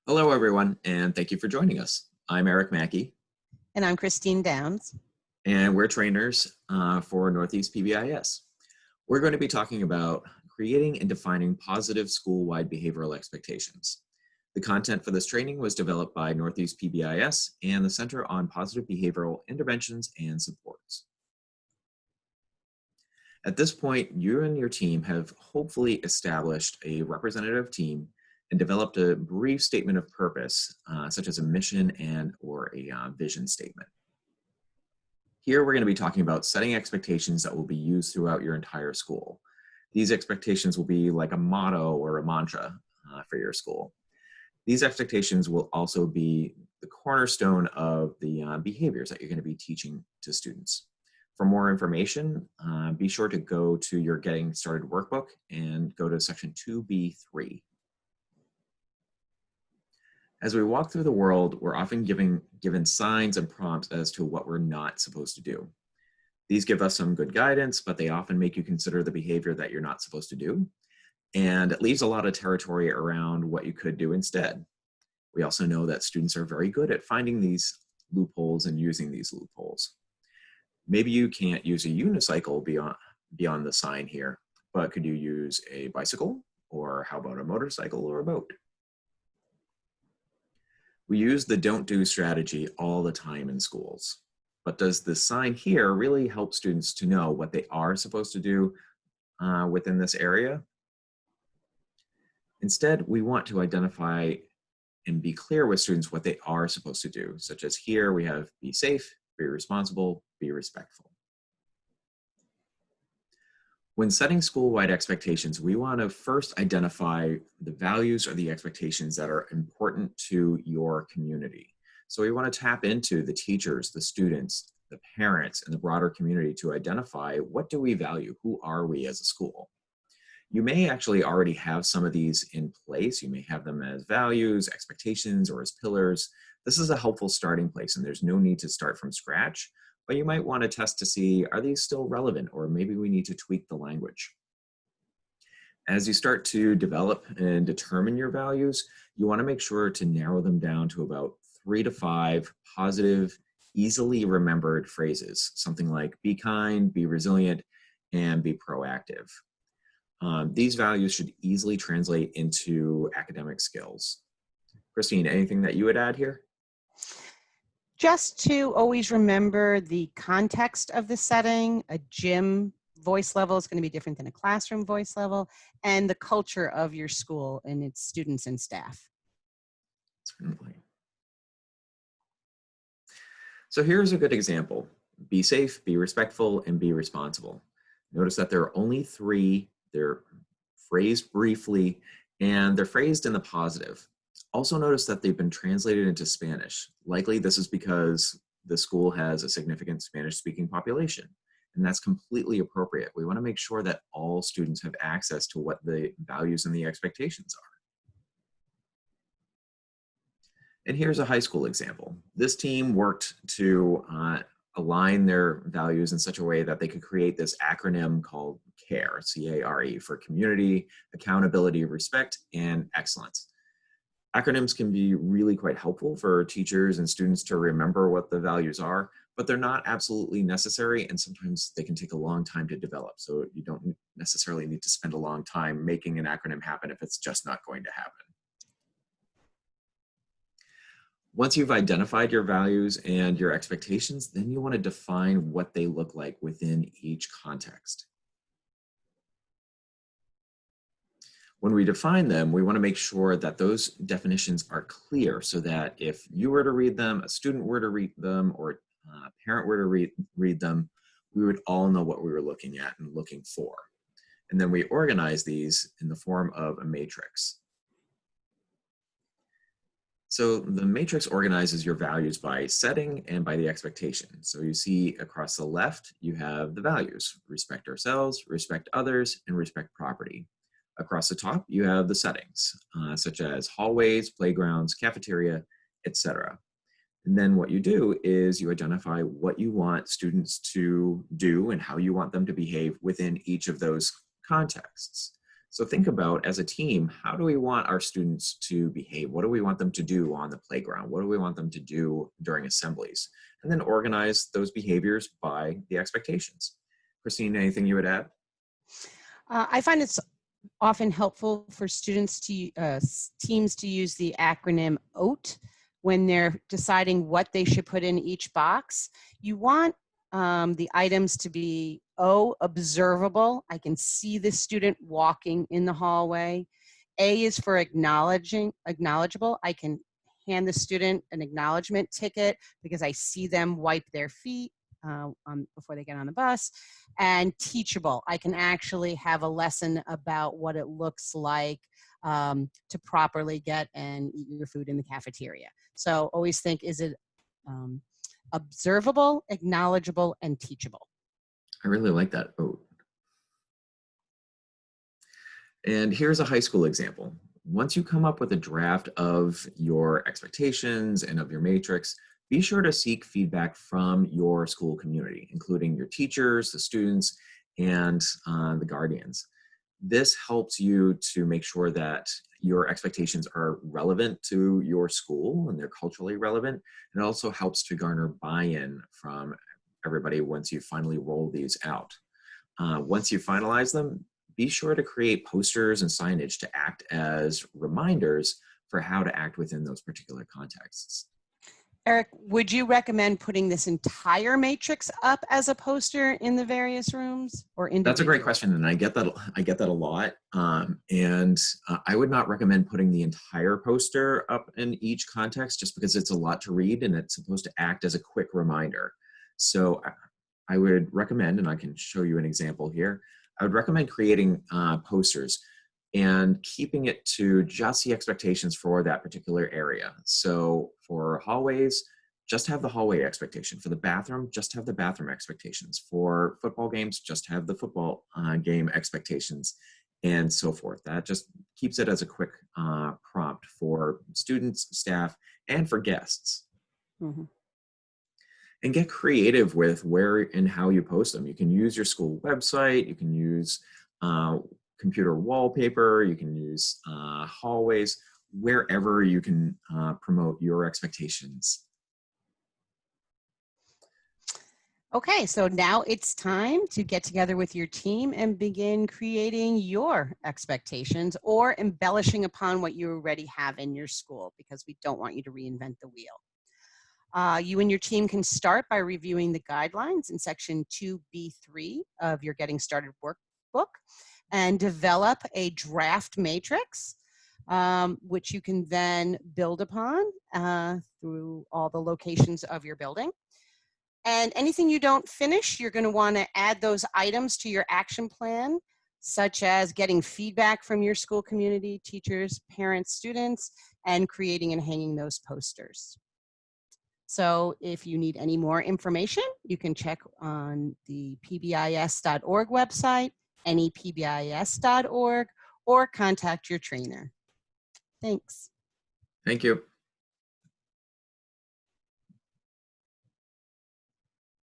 Hello, everyone, and thank you for joining us. I'm Eric Mackey, And I'm Christine Downs. and we're trainers for Northeast PBIS. We're going to be talking about creating and defining positive school-wide behavioral expectations. The content for this training was developed by Northeast PBIS and the Center on Positive Behavioral Interventions and Supports. At this point, you and your team have hopefully established a representative team and developed a brief statement of purpose, such as a mission or a vision statement. Here, we're going to be talking about setting expectations that will be used throughout your entire school. These expectations will be like a motto or a mantra for your school. These expectations will also be the cornerstone of the behaviors that you're going to be teaching to students. For more information, be sure to go to your Getting Started workbook and go to section 2B3. As we walk through the world, we're often given signs and prompts as to what we're not supposed to do. These give us some good guidance, but they often make you consider the behavior that you're not supposed to do. And it leaves a lot of territory around what you could do instead. We also know that students are very good at finding these loopholes and using these loopholes. Maybe you can't use a unicycle beyond the sign here, but could you use a bicycle? Or how about a motorcycle or a boat? We use the don't do strategy all the time in schools, but does the sign here really help students to know what they are supposed to do within this area? Instead, we want to identify and be clear with students what they are supposed to do, such as here we have be safe, be responsible, be respectful. When setting school-wide expectations, we want to first identify the values or the expectations that are important to your community. So we want to tap into the teachers, the students, the parents, and the broader community to identify what do we value, who are we as a school. You may actually already have some of these in place. You may have them as values, expectations, or as pillars. This is a helpful starting place, and there's no need to start from scratch. But you might want to test to see, are these still relevant, or maybe we need to tweak the language. As you start to develop and determine your values, you want to make sure to narrow them down to about 3 to 5 positive, easily remembered phrases, something like be kind, be resilient, and be proactive. These values should easily translate into academic skills. Christine, anything that you would add here? Just to always remember the context of the setting. A gym voice level is going to be different than a classroom voice level, and the culture of your school and its students and staff. Certainly. So here's a good example. Be safe, be respectful, and be responsible. Notice that there are only 3. They're phrased briefly, and they're phrased in the positive. Also notice that they've been translated into Spanish. Likely this is because the school has a significant Spanish-speaking population, and that's completely appropriate. We want to make sure that all students have access to what the values and the expectations are. And here's a high school example. This team worked to align their values in such a way that they could create this acronym called CARE, C-A-R-E, for community, accountability, respect, and excellence. Acronyms can be really quite helpful for teachers and students to remember what the values are, but they're not absolutely necessary, and sometimes they can take a long time to develop. So you don't necessarily need to spend a long time making an acronym happen if it's just not going to happen. Once you've identified your values and your expectations, then you want to define what they look like within each context. When we define them, we want to make sure that those definitions are clear so that if you were to read them, a student were to read them, or a parent were to read them, we would all know what we were looking at and looking for. And then we organize these in the form of a matrix. So the matrix organizes your values by setting and by the expectation. So you see across the left, you have the values: respect ourselves, respect others, and respect property. Across the top, you have the settings, such as hallways, playgrounds, cafeteria, etc. And then what you do is you identify what you want students to do and how you want them to behave within each of those contexts. So think about, as a team, how do we want our students to behave? What do we want them to do on the playground? What do we want them to do during assemblies? And then organize those behaviors by the expectations. Christine, anything you would add? I find it's often helpful for students to teams to use the acronym OAT when they're deciding what they should put in each box. You want the items to be observable. I can see the student walking in the hallway. A is for acknowledgeable. I can hand the student an acknowledgement ticket because I see them wipe their feet before they get on the bus. And teachable, I can actually have a lesson about what it looks like to properly get and eat your food in the cafeteria. So always think, is it observable, acknowledgeable, and teachable? I really like that. Oh, and here's a high school example. Once you come up with a draft of your expectations and of your matrix, be sure to seek feedback from your school community, including your teachers, the students, and the guardians. This helps you to make sure that your expectations are relevant to your school and they're culturally relevant. It also helps to garner buy-in from everybody once you finally roll these out. Once you finalize them, be sure to create posters and signage to act as reminders for how to act within those particular contexts. Eric, would you recommend putting this entire matrix up as a poster in the various rooms or That's a great individual? question, and I get that. I get that a lot. I would not recommend putting the entire poster up in each context, just because it's a lot to read and it's supposed to act as a quick reminder. So I would recommend, and I can show you an example here. I would recommend creating posters and keeping it to just the expectations for that particular area. So for hallways, just have the hallway expectation. For the bathroom, just have the bathroom expectations. For football games, just have the football game expectations, and so forth. That just keeps it as a quick prompt for students, staff, and for guests. Mm-hmm. And get creative with where and how you post them. You can use your school website, you can use computer wallpaper, you can use hallways, wherever you can promote your expectations. Okay, so now it's time to get together with your team and begin creating your expectations or embellishing upon what you already have in your school, because we don't want you to reinvent the wheel. You and your team can start by reviewing the guidelines in section 2B3 of your Getting Started workbook and develop a draft matrix, which you can then build upon through all the locations of your building. And anything you don't finish, you're going to want to add those items to your action plan, such as getting feedback from your school community, teachers, parents, students, and creating and hanging those posters. So if you need any more information, you can check on the PBIS.org website, anypbis.org, or contact your trainer. Thanks. Thank you.